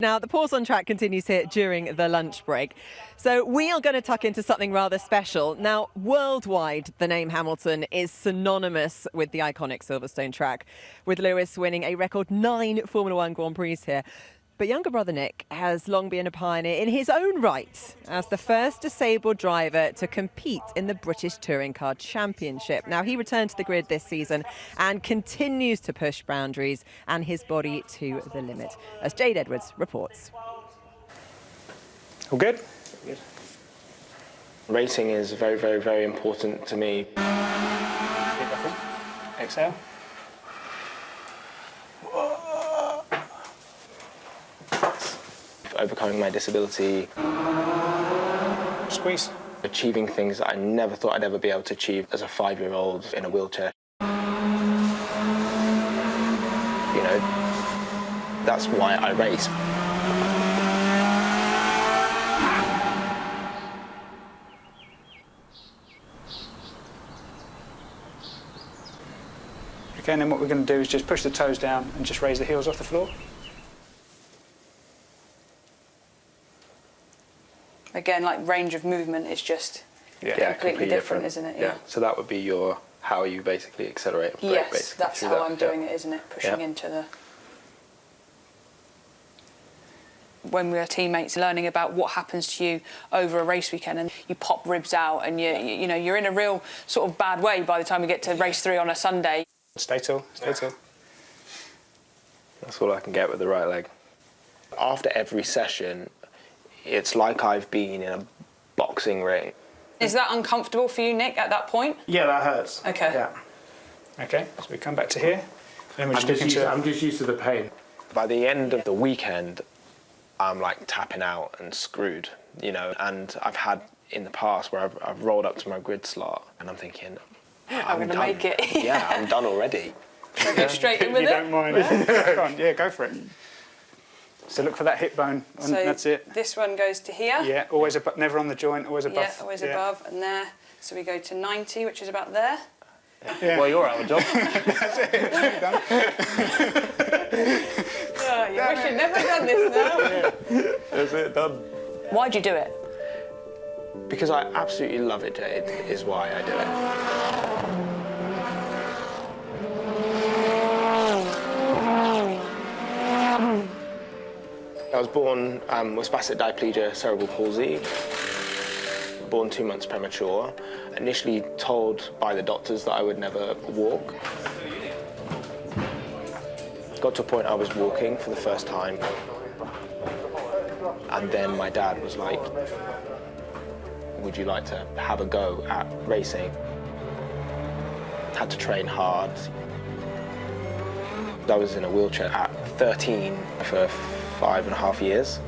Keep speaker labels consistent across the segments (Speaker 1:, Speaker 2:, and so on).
Speaker 1: Now, the pause on track continues here during the lunch break. So we are going to tuck into something rather special. Now, worldwide, the name Hamilton is synonymous with the iconic Silverstone track, with Lewis winning a record 9 Formula One Grand Prix here. But younger brother Nick has long been a pioneer in his own right as the first disabled driver to compete in the British Touring Car Championship. Now, he returned to the grid this season and continues to push boundaries and his body to the limit, as Jade Edwards reports.
Speaker 2: All good?
Speaker 3: Good. Racing is very, very, very important to me.
Speaker 2: Exhale.
Speaker 3: Overcoming my disability.
Speaker 2: Squeeze.
Speaker 3: Achieving things that I never thought I'd ever be able to achieve as a 5-year-old in a wheelchair. You know, that's why I race.
Speaker 2: Okay, and then what we're going to do is just push the toes down and just raise the heels off the floor.
Speaker 4: Again, like range of movement is just completely different, isn't it?
Speaker 3: Yeah. So that would be your how you basically accelerate and brake,
Speaker 4: yes,
Speaker 3: basically.
Speaker 4: that's how I'm doing it, isn't it? Pushing into the. When we were teammates, learning about what happens to you over a race weekend, and you pop ribs out, and you know you're in a real sort of bad way by the time we get to race 3 on a Sunday.
Speaker 2: Stay tall, stay tall.
Speaker 3: That's all I can get with the right leg. After every session, it's like I've been in a boxing ring.
Speaker 4: Is that uncomfortable for you, Nick, at that point?
Speaker 5: Yeah, that hurts.
Speaker 4: Okay.
Speaker 5: Yeah.
Speaker 2: Okay, so we come back to here. And we're
Speaker 5: I'm just used to the pain.
Speaker 3: By the end of the weekend, I'm like tapping out and screwed, you know, and I've had in the past where I've rolled up to my grid slot and I'm thinking,
Speaker 4: I'm going to
Speaker 3: done.
Speaker 4: make it.
Speaker 3: Yeah, I'm done already.
Speaker 4: Should I go straight in with
Speaker 2: you
Speaker 4: it?
Speaker 2: don't mind. Go on, yeah, go for it. So look for that hip bone, and
Speaker 4: So
Speaker 2: that's it.
Speaker 4: This one goes to here.
Speaker 2: Yeah, always above, never on the joint, always above.
Speaker 4: Yeah, always above and there. So we go to 90, which is about there.
Speaker 3: Well, you're out of a job.
Speaker 2: That's it, you're done.
Speaker 4: Oh, you wish you'd never done this now.
Speaker 3: That's it, done.
Speaker 4: Why'd you do it?
Speaker 3: Because I absolutely love it, Jade, is why I do it. I was born with spastic diplegia cerebral palsy, born 2 months premature, initially told by the doctors that I would never walk. Got to a point I was walking for the first time, and then my dad was like, would you like to have a go at racing? Had to train hard. I was in a wheelchair at 13 for 5.5 years.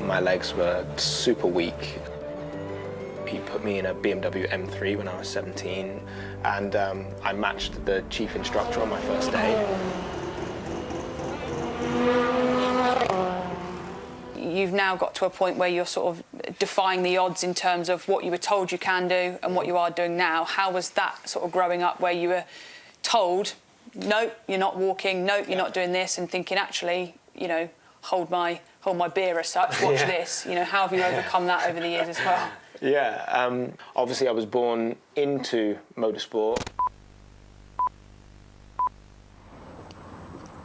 Speaker 3: My legs were super weak. He put me in a BMW M3 when I was 17, and I matched the chief instructor on my first day.
Speaker 4: You've now got to a point where you're sort of defying the odds in terms of what you were told you can do and what you are doing now. How was that sort of growing up where you were told, no, you're not walking, no, you're not doing this, and thinking, actually, you know, hold my beer as such, watch this. You know, how have you overcome that over the years as well?
Speaker 3: Yeah, obviously I was born into motorsport.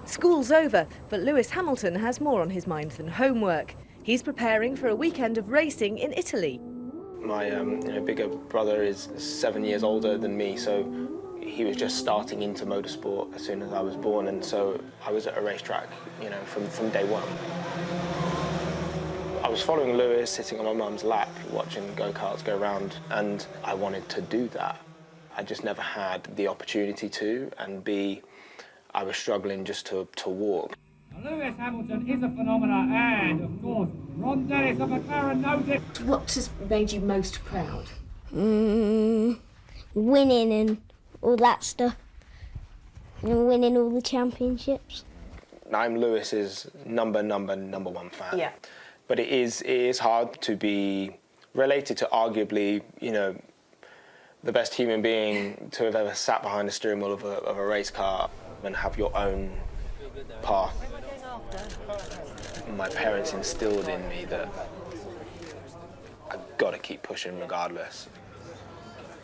Speaker 6: School's over, but Lewis Hamilton has more on his mind than homework. He's preparing for a weekend of racing in Italy.
Speaker 3: My bigger brother is 7 years older than me, so he was just starting into motorsport as soon as I was born, and so I was at a racetrack, you know, from day one. I was following Lewis, sitting on my mum's lap, watching go-karts go around, and I wanted to do that. I just never had the opportunity to, and I was struggling just to walk.
Speaker 7: Lewis Hamilton is a phenomenon, and of course, Ron Dennis of McLaren knows it.
Speaker 8: What has made you most proud?
Speaker 9: Winning and all that stuff, and winning all the championships.
Speaker 3: I'm Lewis's number one fan.
Speaker 4: Yeah.
Speaker 3: But it is hard to be related to arguably, you know, the best human being to have ever sat behind the steering wheel of a race car and have your own path. my parents instilled in me that I've got to keep pushing regardless.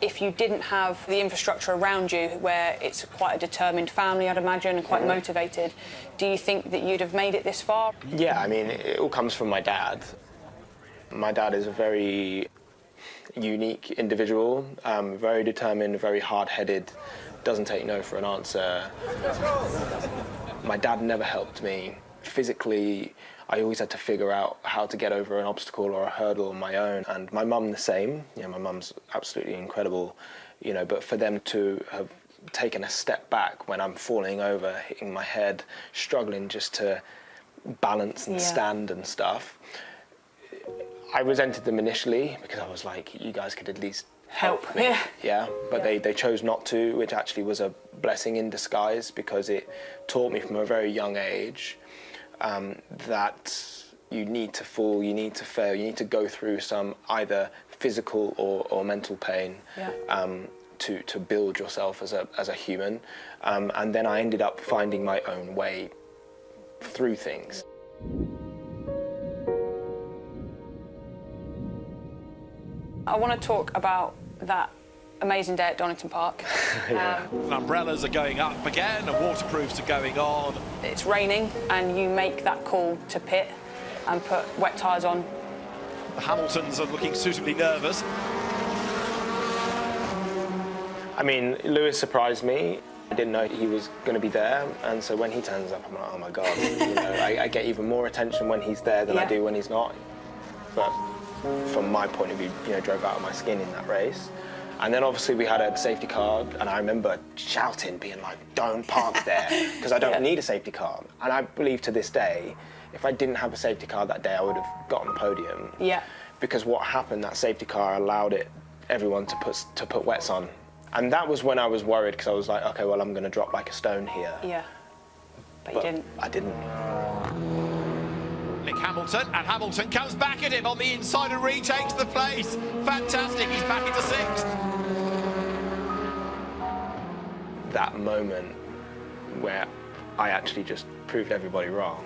Speaker 4: If you didn't have the infrastructure around you, where it's quite a determined family, I'd imagine, and quite motivated, do you think that you'd have made it this far?
Speaker 3: Yeah, I mean, it all comes from my dad. My dad is a very unique individual, very determined, very hard-headed, doesn't take no for an answer. My dad never helped me. Physically, I always had to figure out how to get over an obstacle or a hurdle on my own. And my mum the same. You know, my mum's absolutely incredible, you know, but for them to have taken a step back when I'm falling over, hitting my head, struggling just to balance and stand and stuff, I resented them initially because I was like, you guys could at least help me. But they chose not to, which actually was a blessing in disguise, because it taught me from a very young age that you need to fall, you need to fail, you need to go through some either physical or mental pain to build yourself as a human. And then I ended up finding my own way through things.
Speaker 4: I want to talk about that amazing day at Donington Park.
Speaker 10: Umbrellas are going up again and waterproofs are going on.
Speaker 4: It's raining and you make that call to pit and put wet tyres on.
Speaker 10: The Hamiltons are looking suitably nervous.
Speaker 3: I mean, Lewis surprised me. I didn't know he was going to be there, and so when he turns up, I'm like, oh my God. You know, I get even more attention when he's there than I do when he's not. But from my point of view, you know, drove out of my skin in that race. And then obviously we had a safety car, and I remember shouting, being like, don't park there, because I don't need a safety car. And I believe to this day, if I didn't have a safety car that day, I would have got on the podium.
Speaker 4: Yeah.
Speaker 3: Because what happened, that safety car allowed everyone to put wets on. And that was when I was worried, because I was like, okay, well, I'm going to drop like a stone here.
Speaker 4: Yeah. But you didn't.
Speaker 3: I didn't.
Speaker 10: Nick Hamilton, and Hamilton comes back at him on the inside and retakes the place. Fantastic, he's back into sixth.
Speaker 3: That moment where I actually just proved everybody wrong,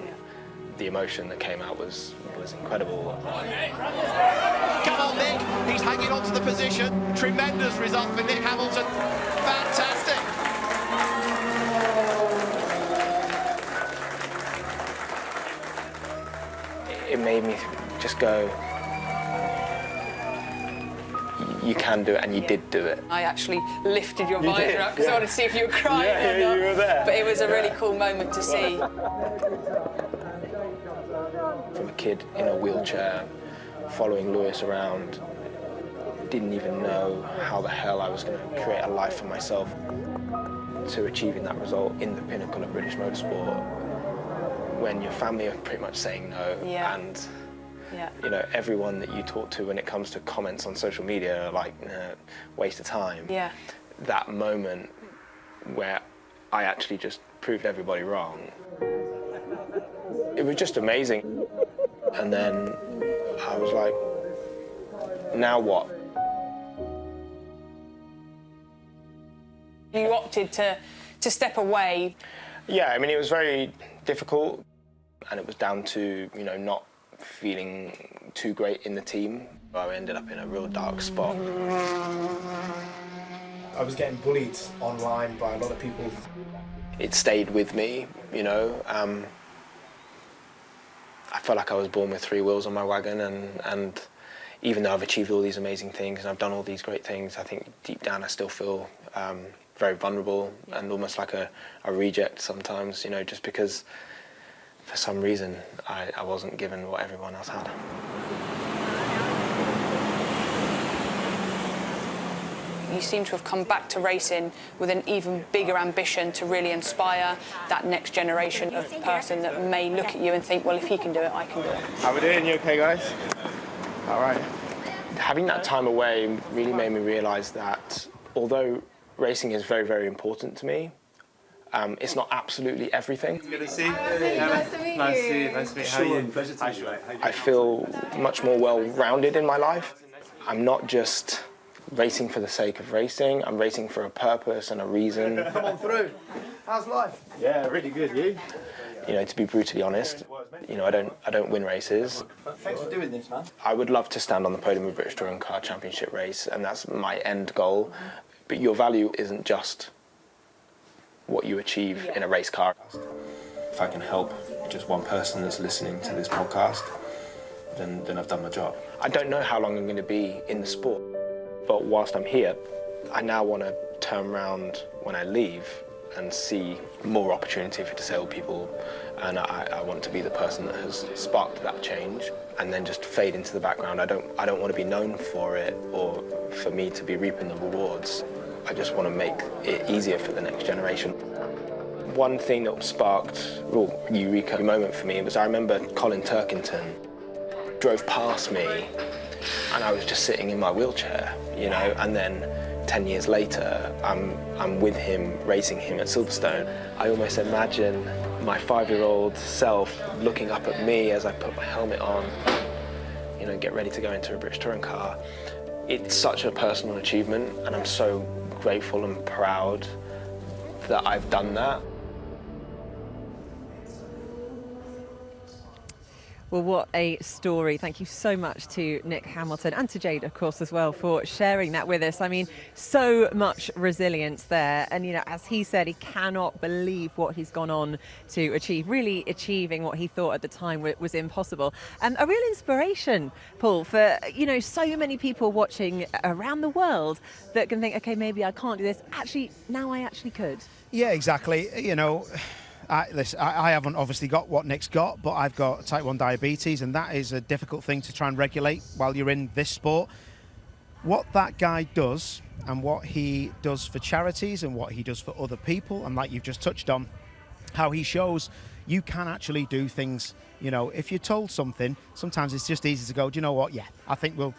Speaker 3: the emotion that came out was incredible.
Speaker 10: Come on, Nick, he's hanging on to the position. Tremendous result for Nick Hamilton. Fantastic.
Speaker 3: It made me just go, you can do it, and you did do it.
Speaker 4: I actually lifted your visor up because I wanted to see if you were crying or not.
Speaker 3: You were there.
Speaker 4: But it was a really cool moment to see.
Speaker 3: From a kid in a wheelchair, following Lewis around, didn't even know how the hell I was going to create a life for myself, to achieving that result in the pinnacle of British motorsport, when your family are pretty much saying no, and you know, everyone that you talk to when it comes to comments on social media are like, waste of time. That moment where I actually just proved everybody wrong, it was just amazing. And then I was like, now what?
Speaker 4: You opted to step away.
Speaker 3: Yeah, I mean, it was very difficult, and it was down to, you know, not feeling too great in the team. I ended up in a real dark spot.
Speaker 5: I was getting bullied online by a lot of people.
Speaker 3: It stayed with me, you know. I felt like I was born with 3 wheels on my wagon, and even though I've achieved all these amazing things and I've done all these great things, I think deep down I still feel very vulnerable and almost like a reject sometimes, you know, just because for some reason I wasn't given what everyone else had.
Speaker 4: You seem to have come back to racing with an even bigger ambition to really inspire that next generation of person that may look at you and think, well, if he can do it, I can do it.
Speaker 5: How we doing? You okay, guys? All right.
Speaker 3: Having that time away really made me realise that although racing is very, very important to me, it's not absolutely everything.
Speaker 5: Good to see you. Nice to meet you. Nice to see you. Nice to meet you. How are you? Pleasure to meet you.
Speaker 3: I feel much more well-rounded in my life. I'm not just racing for the sake of racing. I'm racing for a purpose and a reason.
Speaker 5: Come on through. How's life? Yeah, really good. You?
Speaker 3: You know, to be brutally honest, you know, I don't win races.
Speaker 10: Thanks for doing this, man.
Speaker 3: I would love to stand on the podium of a British Touring Car Championship race, and that's my end goal. But your value isn't just what you achieve in a race car. If I can help just one person that's listening to this podcast, then I've done my job. I don't know how long I'm going to be in the sport, but whilst I'm here, I now want to turn around when I leave and see more opportunity for disabled people, and I want to be the person that has sparked that change and then just fade into the background. I don't want to be known for it or for me to be reaping the rewards. I just want to make it easier for the next generation. One thing that sparked a real eureka moment for me was I remember Colin Turkington drove past me and I was just sitting in my wheelchair, you know, and then 10 years later, I'm with him, racing him at Silverstone. I almost imagine my 5-year-old self looking up at me as I put my helmet on, you know, get ready to go into a British touring car. It's such a personal achievement, and I'm so grateful and proud that I've done that.
Speaker 1: Well, what a story. Thank you so much to Nick Hamilton and to Jade, of course, as well, for sharing that with us. I mean, so much resilience there. And, you know, as he said, he cannot believe what he's gone on to achieve, really achieving what he thought at the time was impossible. And a real inspiration, Paul, for, you know, so many people watching around the world that can think, OK, maybe I can't do this. Actually, now I actually could.
Speaker 11: Yeah, exactly. You know, listen, I haven't obviously got what Nick's got, but I've got type 1 diabetes, and that is a difficult thing to try and regulate while you're in this sport. What that guy does and what he does for charities and what he does for other people, and like you've just touched on, how he shows you can actually do things. You know, if you're told something, sometimes it's just easy to go, do you know what? Yeah, I think we'll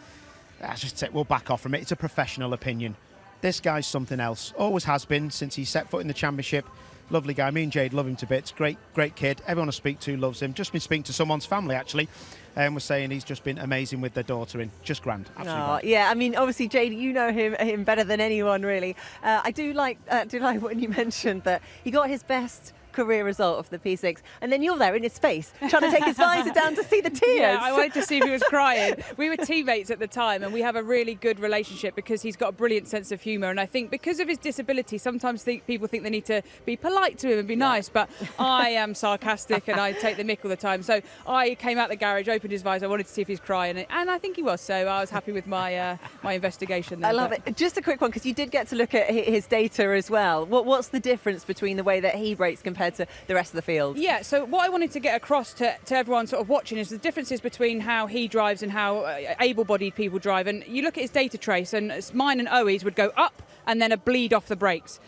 Speaker 11: back off from it. It's a professional opinion. This guy's something else. Always has been since he set foot in the championship. Lovely guy. Me and Jade love him to bits. Great kid. Everyone I speak to loves him. Just been speaking to someone's family, actually, and was saying he's just been amazing with their daughter in. Just grand. Absolutely grand.
Speaker 1: Yeah, I mean, obviously, Jade, you know him better than anyone, really. I do like when you mentioned that he got his best career result of the P6, and then you're there in his face trying to take his visor down to see the tears.
Speaker 4: Yeah, I wanted to see if he was crying. We were teammates at the time, and we have a really good relationship because he's got a brilliant sense of humour, and I think because of his disability, sometimes people think they need to be polite to him and be nice, but I am sarcastic and I take the mick all the time. So I came out the garage, opened his visor, I wanted to see if he's crying, and I think he was, so I was happy with my my investigation there.
Speaker 1: I love it. Just a quick one, because you did get to look at his data as well. What's the difference between the way that he rates compared to the rest of the field?
Speaker 4: Yeah, so what I wanted to get across to everyone sort of watching is the differences between how he drives and how able-bodied people drive. And you look at his data trace, and mine and Owe's would go up and then a bleed off the brakes.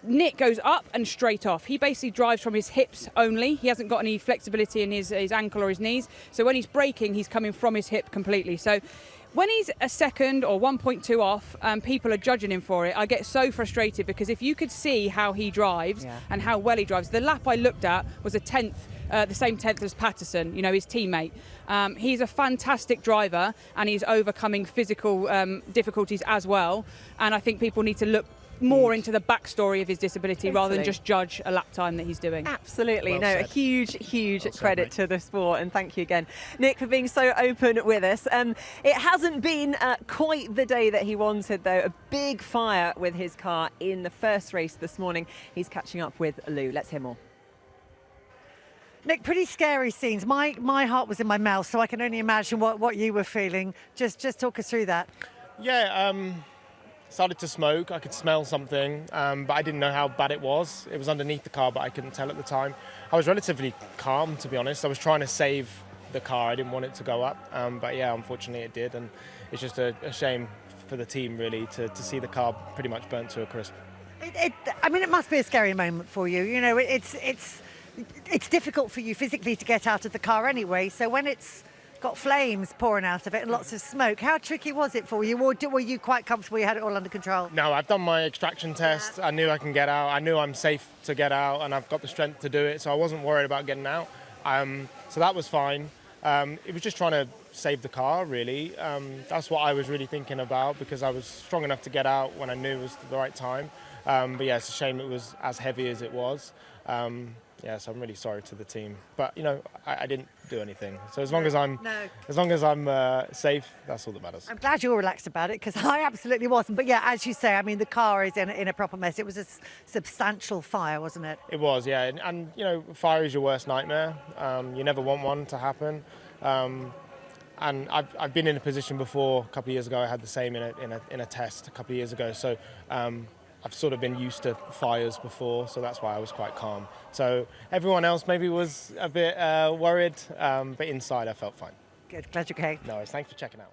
Speaker 4: Nick goes up and straight off. He basically drives from his hips only. He hasn't got any flexibility in his ankle or his knees. So when he's braking, he's coming from his hip completely. So when he's a second or 1.2 off and people are judging him for it, I get so frustrated, because if you could see how he drives and how well he drives, the lap I looked at was a 10th, the same 10th as Patterson, you know, his teammate. He's a fantastic driver, and he's overcoming physical difficulties as well. And I think people need to look more into the backstory of his disability rather than just judge a lap time that he's doing.
Speaker 1: Absolutely.
Speaker 11: Well
Speaker 1: no,
Speaker 11: said.
Speaker 1: a huge
Speaker 11: Well said,
Speaker 1: credit
Speaker 11: mate.
Speaker 1: to the sport, and thank you again, Nick, for being so open with us. It hasn't been quite the day that he wanted, though. A big fire with his car in the first race this morning. He's catching up with Lou. Let's hear more.
Speaker 12: Nick, pretty scary scenes. My heart was in my mouth, so I can only imagine what you were feeling. Just talk us through that.
Speaker 13: Yeah, started to smoke. I could smell something, but I didn't know how bad it was. It was underneath the car, but I couldn't tell at the time. I was relatively calm, to be honest. I was trying to save the car. I didn't want it to go up, but yeah, unfortunately it did, and it's just a shame for the team, really, to see the car pretty much burnt to a crisp.
Speaker 12: I mean, it must be a scary moment for you. You know, it's difficult for you physically to get out of the car anyway, so when it's got flames pouring out of it and lots of smoke, how tricky was it for you, or were you quite comfortable, you had it all under control?
Speaker 13: No, I've done my extraction test. I knew I can get out. I knew I'm safe to get out, and I've got the strength to do it, so I wasn't worried about getting out. So that was fine. It was just trying to save the car, really. That's what I was really thinking about, because I was strong enough to get out when I knew it was the right time. But yeah, it's a shame it was as heavy as it was. Yeah, so I'm really sorry to the team. But, you know, I didn't do anything. So as long as I'm safe, that's all that matters.
Speaker 12: I'm glad you're relaxed about it, because I absolutely wasn't. But yeah, as you say, I mean, the car is in a proper mess. It was a substantial fire, wasn't it?
Speaker 13: It was, yeah. And you know, fire is your worst nightmare. You never want one to happen. And I've been in a position before. A couple of years ago, I had the same in a test a couple of years ago. So I've sort of been used to fires before, so that's why I was quite calm. So everyone else maybe was a bit worried, but inside I felt fine.
Speaker 12: Good, glad you're okay.
Speaker 13: No worries, thanks for checking out.